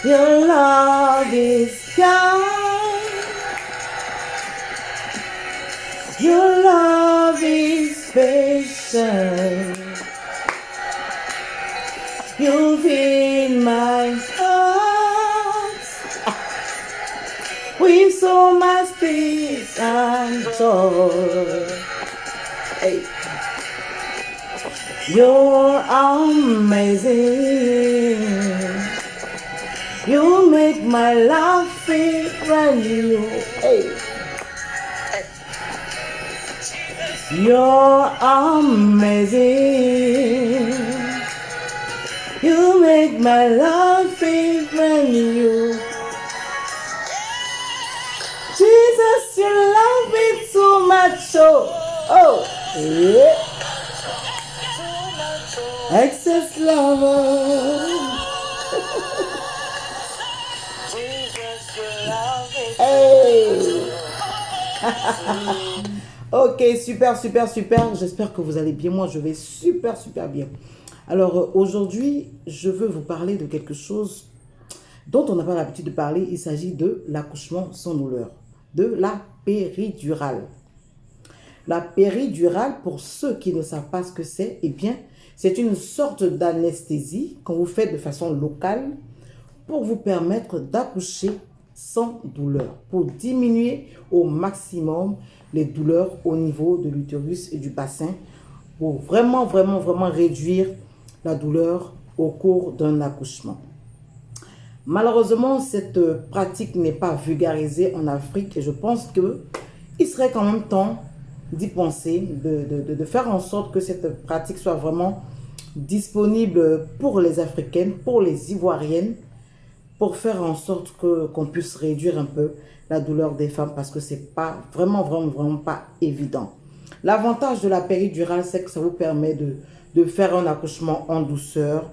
Your love is kind. Your love is patient. You fill my heart with so much peace and joy. Hey. You're amazing. You make my life feel brand new. Hey. You're amazing. You make my life feel brand new. Jesus, you love me too much. Oh, yeah. Excess lover. Hey. Ok, super, super, super. J'espère que vous allez bien. Moi, je vais super, super bien. Alors, aujourd'hui, je veux vous parler de quelque chose dont on n'a pas l'habitude de parler. Il s'agit de l'accouchement sans douleur, de la péridurale. La péridurale, pour ceux qui ne savent pas ce que c'est, eh bien, c'est une sorte d'anesthésie qu'on vous fait de façon locale pour vous permettre d'accoucher sans douleur, pour diminuer au maximum les douleurs au niveau de l'utérus et du bassin, pour vraiment, vraiment, vraiment réduire la douleur au cours d'un accouchement. Malheureusement, cette pratique n'est pas vulgarisée en Afrique et je pense qu'il serait quand même temps d'y penser, de faire en sorte que cette pratique soit vraiment disponible pour les Africaines, pour les Ivoiriennes, pour faire en sorte qu'on puisse réduire un peu la douleur des femmes parce que c'est pas vraiment, vraiment, vraiment pas évident. L'avantage de la péridurale, c'est que ça vous permet de faire un accouchement en douceur,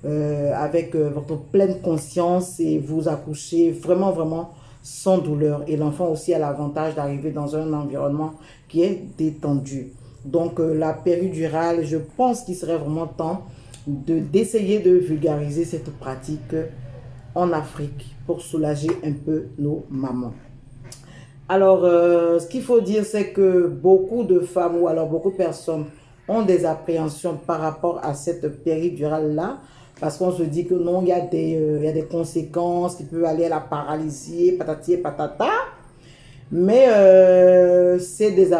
avec votre pleine conscience et vous accouchez vraiment, vraiment sans douleur. Et l'enfant aussi a l'avantage d'arriver dans un environnement qui est détendu. Donc, la péridurale, je pense qu'il serait vraiment temps d'essayer de vulgariser cette pratique en Afrique pour soulager un peu nos mamans. Alors, ce qu'il faut dire, c'est que beaucoup de femmes ou alors beaucoup de personnes ont des appréhensions par rapport à cette péridurale-là, parce qu'on se dit que non, il y a des conséquences qui peuvent aller à la paralysie, patati et patata. Mais c'est des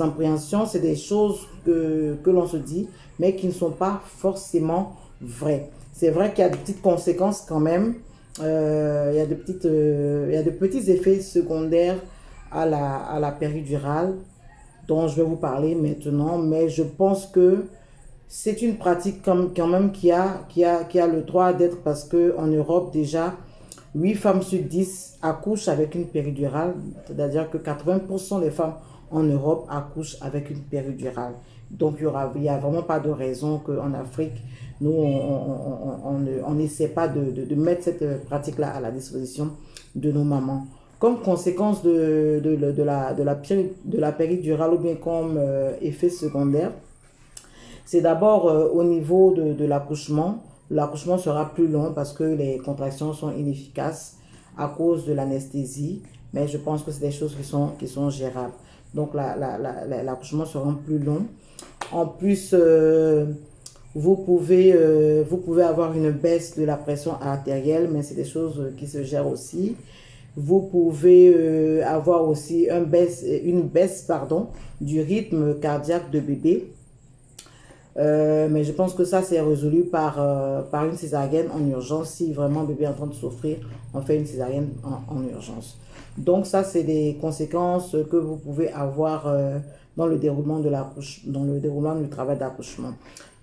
appréhensions, c'est des choses que l'on se dit, mais qui ne sont pas forcément vraies. C'est vrai qu'il y a de petites conséquences quand même. Il y a de petits effets secondaires à la péridurale dont je vais vous parler maintenant. Mais je pense que c'est une pratique quand même qui a le droit d'être, parce qu'en Europe déjà, 8 femmes sur 10 accouchent avec une péridurale. C'est-à-dire que 80% des femmes en Europe accouchent avec une péridurale. Donc, il n'y a vraiment pas de raison qu'en Afrique, nous, on n'essaie pas de mettre cette pratique-là à la disposition de nos mamans. Comme conséquence de la péridurale ou bien comme effet secondaire, c'est d'abord au niveau de l'accouchement. L'accouchement sera plus long parce que les contractions sont inefficaces à cause de l'anesthésie. Mais je pense que c'est des choses qui sont gérables. Donc, l'accouchement sera plus long. En plus, vous pouvez avoir une baisse de la pression artérielle, mais c'est des choses qui se gèrent aussi. Vous pouvez avoir aussi une baisse du rythme cardiaque de bébé. Mais je pense que ça, c'est résolu par une césarienne en urgence. Si vraiment le bébé est en train de souffrir, on fait une césarienne en urgence. Donc ça, c'est des conséquences que vous pouvez avoir dans le déroulement du travail d'accouchement.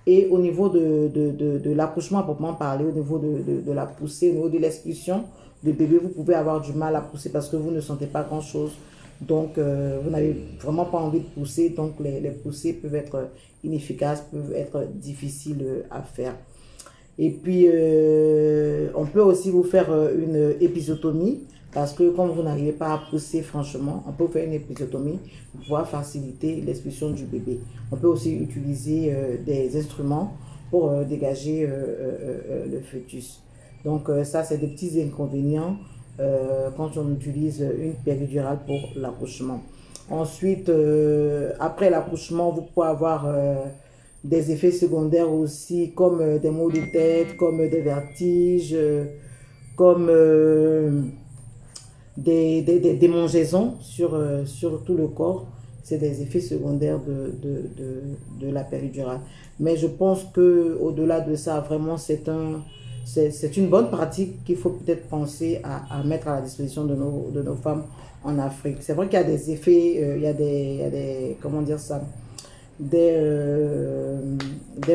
Et au niveau de l'accouchement, à proprement parler, au niveau de la poussée, au niveau de l'expulsion de bébé, vous pouvez avoir du mal à pousser parce que vous ne sentez pas grand-chose. Donc, vous n'avez vraiment pas envie de pousser. Donc, les poussées peuvent être inefficaces, peuvent être difficiles à faire. Et puis, on peut aussi vous faire une épisiotomie. Parce que comme vous n'arrivez pas à pousser franchement, on peut faire une épisiotomie pour pouvoir faciliter l'expulsion du bébé. On peut aussi utiliser des instruments pour dégager le fœtus. Donc, ça, c'est des petits inconvénients quand on utilise une péridurale pour l'accouchement. Ensuite, après l'accouchement, vous pouvez avoir des effets secondaires aussi, comme des maux de tête, comme des vertiges, comme des démangeaisons sur tout le corps. C'est des effets secondaires de la péridurale. Mais je pense qu'au-delà de ça, vraiment, c'est une bonne pratique qu'il faut peut-être penser à mettre à la disposition de nos femmes en Afrique. C'est vrai qu'il y a des effets, il y a des comment dire ça, des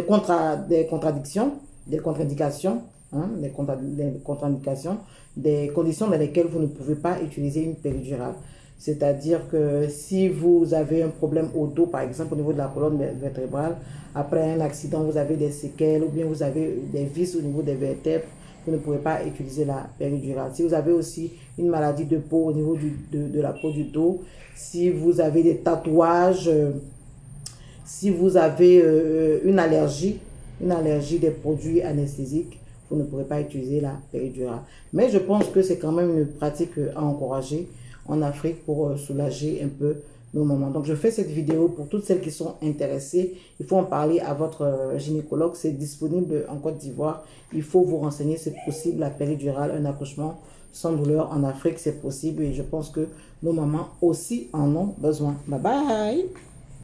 contradictions, des contre-indications, hein, des contre-indications, des conditions dans lesquelles vous ne pouvez pas utiliser une péridurale. C'est-à-dire que si vous avez un problème au dos, par exemple au niveau de la colonne vertébrale, après un accident, vous avez des séquelles ou bien vous avez des vis au niveau des vertèbres, vous ne pouvez pas utiliser la péridurale. Si vous avez aussi une maladie de peau au niveau de la peau du dos, si vous avez des tatouages, si vous avez une allergie des produits anesthésiques, vous ne pourrez pas utiliser la péridurale. Mais je pense que c'est quand même une pratique à encourager en Afrique pour soulager un peu nos mamans. Donc, je fais cette vidéo pour toutes celles qui sont intéressées. Il faut en parler à votre gynécologue. C'est disponible en Côte d'Ivoire. Il faut vous renseigner. C'est possible, la péridurale, un accouchement sans douleur en Afrique, c'est possible. Et je pense que nos mamans aussi en ont besoin. Bye bye!